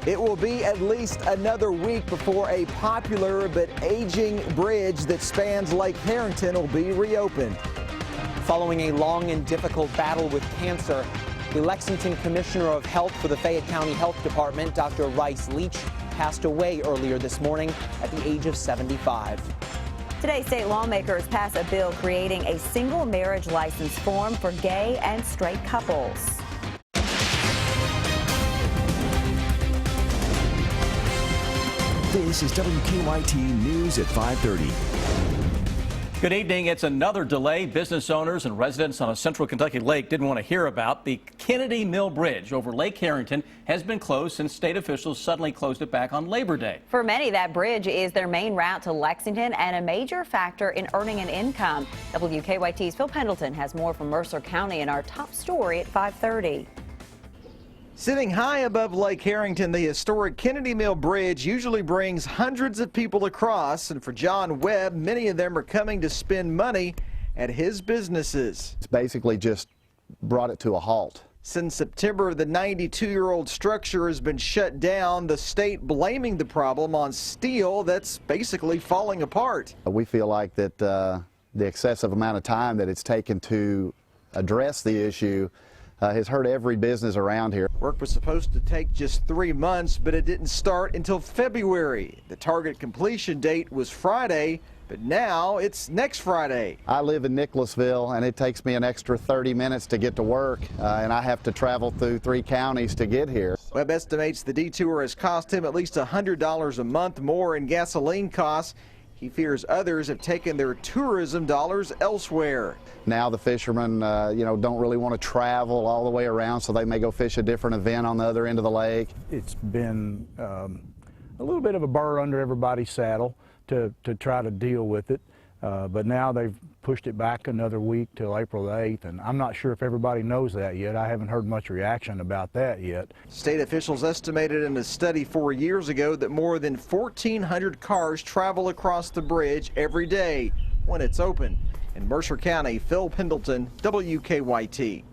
It will be at least another week before a popular but aging bridge that spans Lake Harrington will be reopened. Following a long and difficult battle with cancer, the Lexington Commissioner of Health for the Fayette County Health Department, Dr. Rice Leach, passed away earlier this morning at the age of 75. Today, state lawmakers pass a bill creating a single marriage license form for gay and straight couples. This is WKYT News at 5:30. Good evening. It's another delay business owners and residents on a central Kentucky lake didn't want to hear about. The Kennedy Mill Bridge over Lake Harrington has been closed since state officials suddenly closed it back on Labor Day. For many, that bridge is their main route to Lexington and a major factor in earning an income. WKYT's Phil Pendleton has more from Mercer County in our top story at 5:30. Sitting high above Lake Harrington, the historic Kennedy Mill Bridge usually brings hundreds of people across, and for John Webb, many of them are coming to spend money at his businesses. It's basically just brought it to a halt. Since September, the 92-year-old structure has been shut down, the state blaming the problem on steel that's basically falling apart. We feel like that the excessive amount of time that it's taken to address the issue has hurt every business around here. Work was supposed to take just 3 months, but it didn't start until February. The target completion date was Friday, but now it's next Friday. I live in Nicholasville, and it takes me an extra 30 minutes to get to work, and I have to travel through 3 counties to get here. Webb estimates the detour has cost him at least $100 a month more in gasoline costs. He fears others have taken their tourism dollars elsewhere. Now the fishermen, don't really want to travel all the way around, so they may go fish a different event on the other end of the lake. It's been a little bit of a burr under everybody's saddle to try to deal with it, but now they've pushed it back another week till April the 8th, and I'm not sure if everybody knows that yet. I haven't heard much reaction about that yet. State officials estimated in a study 4 years ago that more than 1,400 cars travel across the bridge every day when it's open. In Mercer County, Phil Pendleton, WKYT.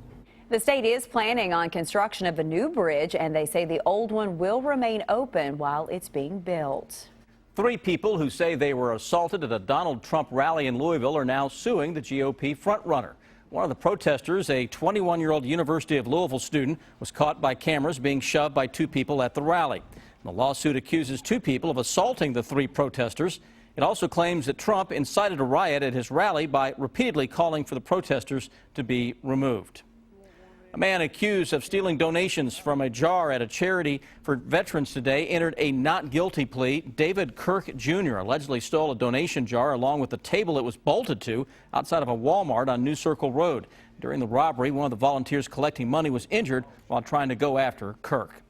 The state is planning on construction of a new bridge, and they say the old one will remain open while it's being built. 3 people who say they were assaulted at a Donald Trump rally in Louisville are now suing the GOP frontrunner. One of the protesters, a 21-year-old University of Louisville student, was caught by cameras being shoved by 2 people at the rally. The lawsuit accuses 2 people of assaulting the 3 protesters. It also claims that Trump incited a riot at his rally by repeatedly calling for the protesters to be removed. A man accused of stealing donations from a jar at a charity for veterans today entered a not guilty plea. David Kirk Jr. allegedly stole a donation jar along with the table it was bolted to outside of a Walmart on New Circle Road. During the robbery, one of the volunteers collecting money was injured while trying to go after Kirk.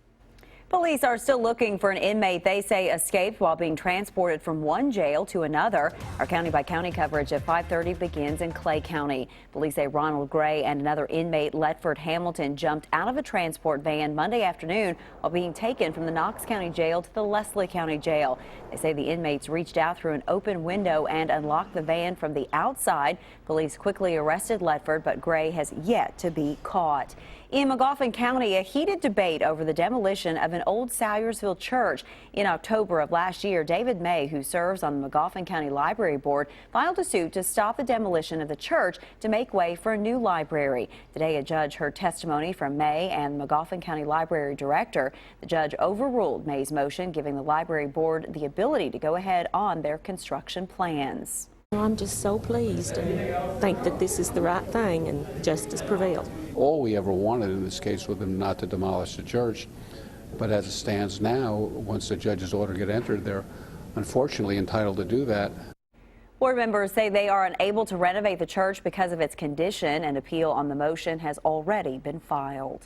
Police are still looking for an inmate they say escaped while being transported from one jail to another. Our county-by-county coverage at 5:30 begins in Clay County. Police say Ronald Gray and another inmate, Letford Hamilton, jumped out of a transport van Monday afternoon while being taken from the Knox County Jail to the Leslie County Jail. They say the inmates reached out through an open window and unlocked the van from the outside. Police quickly arrested Letford, but Gray has yet to be caught. In Magoffin County, a heated debate over the demolition of an old Salyersville church. In October of last year, David May, who serves on the Magoffin County Library Board, filed a suit to stop the demolition of the church to make way for a new library. Today, a judge heard testimony from May and the Magoffin County Library Director. The judge overruled May's motion, giving the Library Board the ability to go ahead on their construction plans. I'm just so pleased and think that this is the right thing and justice prevailed. All we ever wanted in this case was them not to demolish the church, but as it stands now, once the judge's order get entered, they're unfortunately entitled to do that. Board members say they are unable to renovate the church because of its condition. An appeal on the motion has already been filed.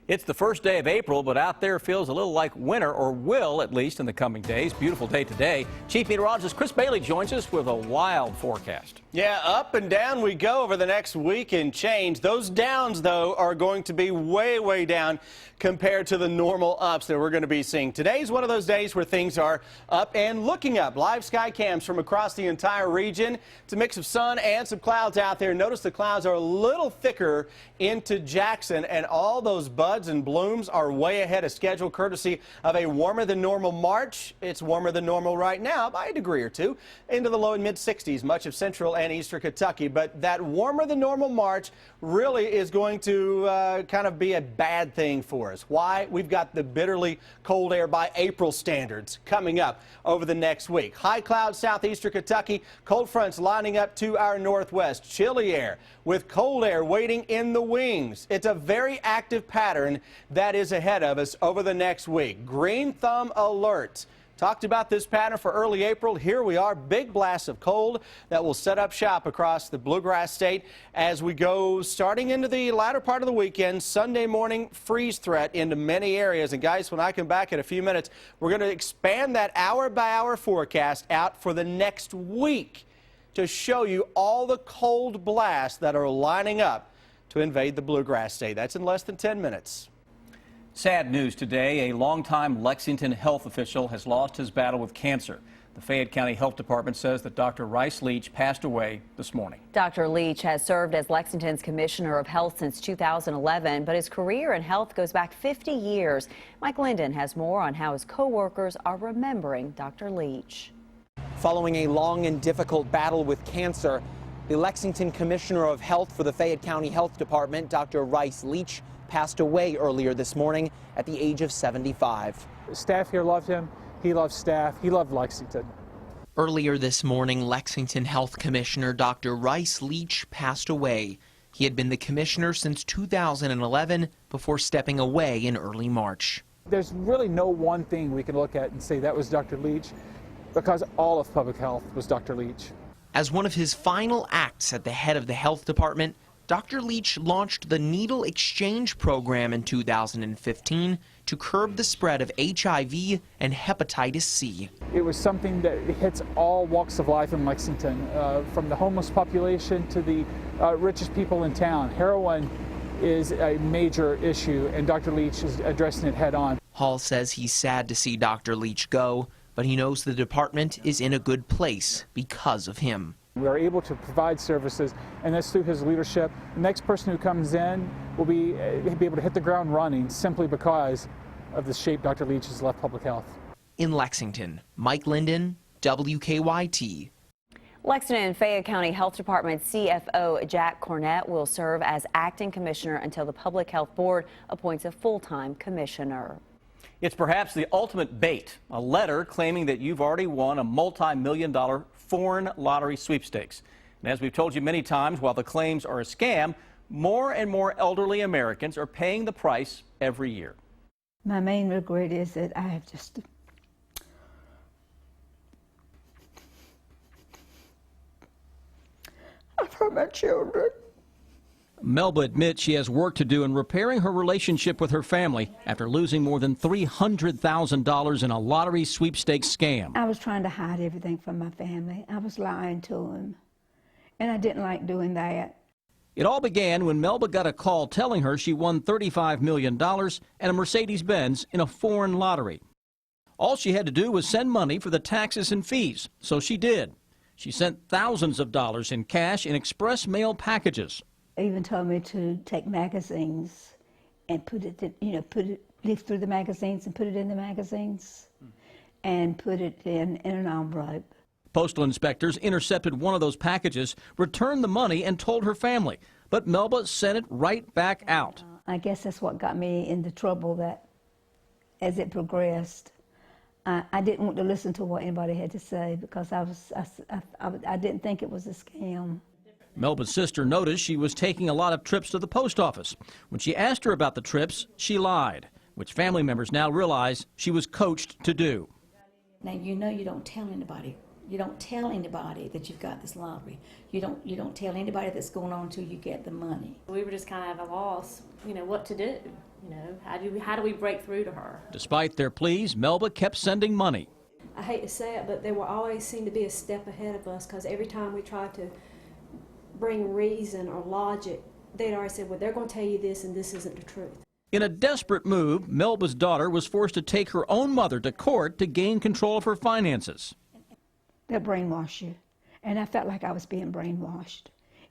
It's the first day of April, but out there feels a little like winter, or will at least in the coming days. Beautiful day today. Chief Meteorologist Chris Bailey joins us with a wild forecast. Yeah, up and down we go over the next week and change. Those downs, though, are going to be way, way down compared to the normal ups that we're going to be seeing. Today's one of those days where things are up and looking up. Live sky cams from across the entire region. It's a mix of sun and some clouds out there. Notice the clouds are a little thicker into Jackson, and all those buds buds and blooms are way ahead of schedule courtesy of a warmer than normal March. It's warmer than normal right now by a degree or two into the low and mid 60s, much of central and eastern Kentucky. But that warmer than normal March really is going to kind of be a bad thing for us. Why? We've got the bitterly cold air by April standards coming up over the next week. High clouds southeastern Kentucky, cold fronts lining up to our northwest. Chilly air with cold air waiting in the wings. It's a very active pattern that is ahead of us over the next week. Green thumb alert. Talked about this pattern for early April. Here we are, big blasts of cold that will set up shop across the Bluegrass State as we go starting into the latter part of the weekend. Sunday morning freeze threat into many areas. And guys, when I come back in a few minutes, we're going to expand that hour by hour forecast out for the next week to show you all the cold blasts that are lining up to invade the Bluegrass State. That's in less than 10 minutes. Sad news today. A longtime Lexington health official has lost his battle with cancer. The Fayette County Health Department says that Dr. Rice Leach passed away this morning. Dr. Leach has served as Lexington's Commissioner of Health since 2011, but his career in health goes back 50 years. Mike Linden has more on how his co-workers are remembering Dr. Leach. Following a long and difficult battle with cancer, the Lexington Commissioner of Health for the Fayette County Health Department, Dr. Rice Leach, passed away earlier this morning at the age of 75. Staff here loved him. He loved staff. He loved Lexington. Earlier this morning, Lexington Health Commissioner Dr. Rice Leach passed away. He had been the commissioner since 2011 before stepping away in early March. There's really no one thing we can look at and say that was Dr. Leach, because all of public health was Dr. Leach. As one of his final acts at the head of the health department, Dr. Leach launched the Needle Exchange Program in 2015 to curb the spread of HIV and hepatitis C. It was something that hits all walks of life in Lexington, from the homeless population to the richest people in town. Heroin is a major issue, and Dr. Leach is addressing it head on. Hall says he's sad to see Dr. Leach go, but he knows the department is in a good place because of him. We are able to provide services, and that's through his leadership. The next person who comes in will be able to hit the ground running simply because of the shape Dr. Leach has left public health. In Lexington, Mike Linden, WKYT. Lexington and Fayette County Health Department CFO Jack Cornett will serve as acting commissioner until the Public Health Board appoints a full-time commissioner. It's perhaps the ultimate bait, a letter claiming that you've already won a multi-million-dollar foreign lottery sweepstakes. And as we've told you many times, while the claims are a scam, more and more elderly Americans are paying the price every year. My main regret is that I have just I've hurt my children. Melba admits she has work to do in repairing her relationship with her family after losing more than $300,000 in a lottery sweepstakes scam. I was trying to hide everything from my family. I was lying to them, and I didn't like doing that. It all began when Melba got a call telling her she won $35 million and a Mercedes-Benz in a foreign lottery. All she had to do was send money for the taxes and fees, so she did. She sent thousands of dollars in cash in express mail packages. Even told me to take magazines and lift through the magazines and put it in the magazines and put it in an envelope. Postal inspectors intercepted one of those packages, returned the money, and told her family. But Melba sent it right back out. I guess that's what got me into trouble, that as it progressed, I didn't want to listen to what anybody had to say because I didn't think it was a scam. Melba's sister noticed she was taking a lot of trips to the post office. When she asked her about the trips, she lied, which family members now realize she was coached to do. Now, you know you don't tell anybody. You don't tell anybody that you've got this lottery. You don't tell anybody that's going on until you get the money. We were just kind of at a loss, what to do. How do we break through to her? Despite their pleas, Melba kept sending money. I hate to say it, but they will always seem to be a step ahead of us because every time we try to bring reason or logic, they'd already said, well, they're going to tell you this and this isn't the truth. In a desperate move, Melba's daughter was forced to take her own mother to court to gain control of her finances. They brainwash you, and I felt like I was being brainwashed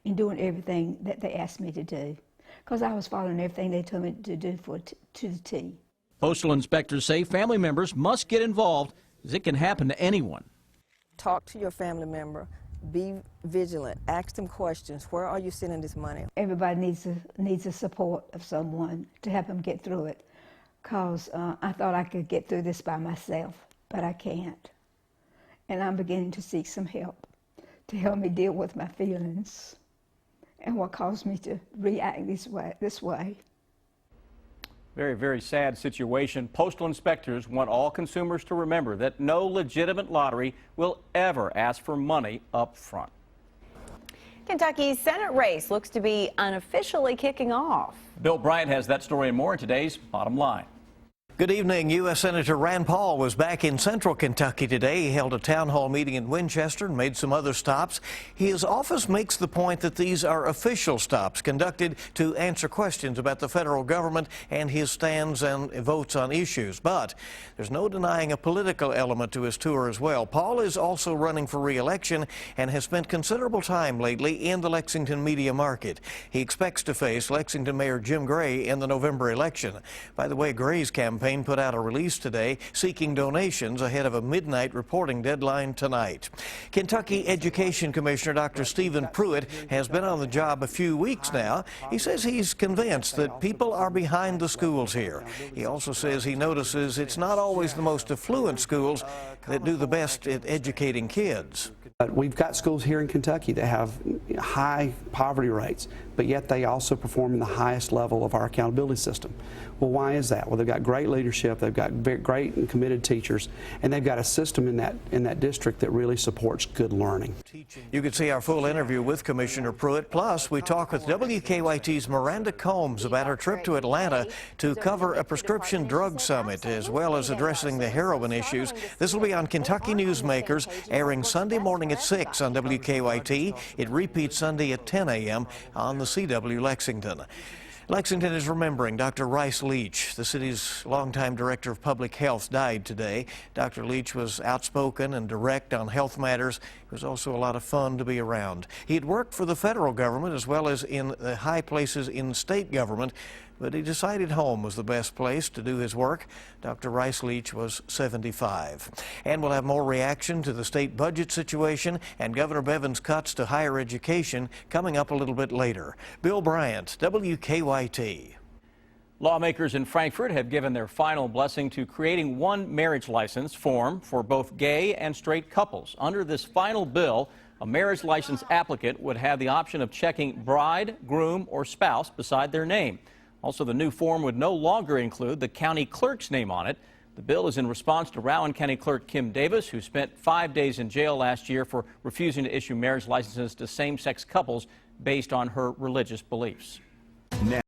in doing everything that they asked me to do. because I was following everything they told me to do to the T. Postal inspectors say family members must get involved, as it can happen to anyone. Talk to your family member. Be vigilant. Ask them questions. Where are you sending this money? Everybody needs the support of someone to help them get through it, because I thought I could get through this by myself, but I can't. And I'm beginning to seek some help to help me deal with my feelings and what caused me to react this way. Very, very sad situation. Postal inspectors want all consumers to remember that no legitimate lottery will ever ask for money up front. Kentucky's Senate race looks to be unofficially kicking off. Bill Bryant has that story and more in today's Bottom Line. Good evening. U.S. Senator Rand Paul was back in central Kentucky today. He held a town hall meeting in Winchester and made some other stops. His office makes the point that these are official stops conducted to answer questions about the federal government and his stands and votes on issues. But there's no denying a political element to his tour as well. Paul is also running for re-election and has spent considerable time lately in the Lexington media market. He expects to face Lexington Mayor Jim Gray in the November election. By the way, Gray's campaign put out a release today seeking donations ahead of a midnight reporting deadline tonight. Kentucky Education Commissioner Dr. Stephen Pruitt has been on the job a few weeks now. He says he's convinced that people are behind the schools here. He also says he notices it's not always the most affluent schools that do the best at educating kids. We've got schools here in Kentucky that have high poverty rates, but yet they also perform in the highest level of our accountability system. Well, why is that? Well, they've got great leadership, they've got great and committed teachers, and they've got a system in that district that really supports good learning. You can see our full interview with Commissioner Pruitt. Plus, we talk with WKYT's Miranda Combs about her trip to Atlanta to cover a prescription drug summit, as well as addressing the heroin issues. This will be on Kentucky Newsmakers, airing Sunday morning at 6 on WKYT. It repeats Sunday at 10 a.m. on the CW Lexington. Lexington is remembering Dr. Rice Leach. The city's longtime director of public health died today. Dr. Leach was outspoken and direct on health matters. It was also a lot of fun to be around. He had worked for the federal government as well as in the high places in state government, but he decided home was the best place to do his work. Dr. Rice Leach was 75. And we'll have more reaction to the state budget situation and Governor Bevin's cuts to higher education coming up a little bit later. Bill Bryant, WKYT. Lawmakers in Frankfort have given their final blessing to creating one marriage license form for both gay and straight couples. Under this final bill, a marriage license applicant would have the option of checking bride, groom, or spouse beside their name. Also, the new form would no longer include the county clerk's name on it. The bill is in response to Rowan County Clerk Kim Davis, who spent 5 days in jail last year for refusing to issue marriage licenses to same-sex couples based on her religious beliefs.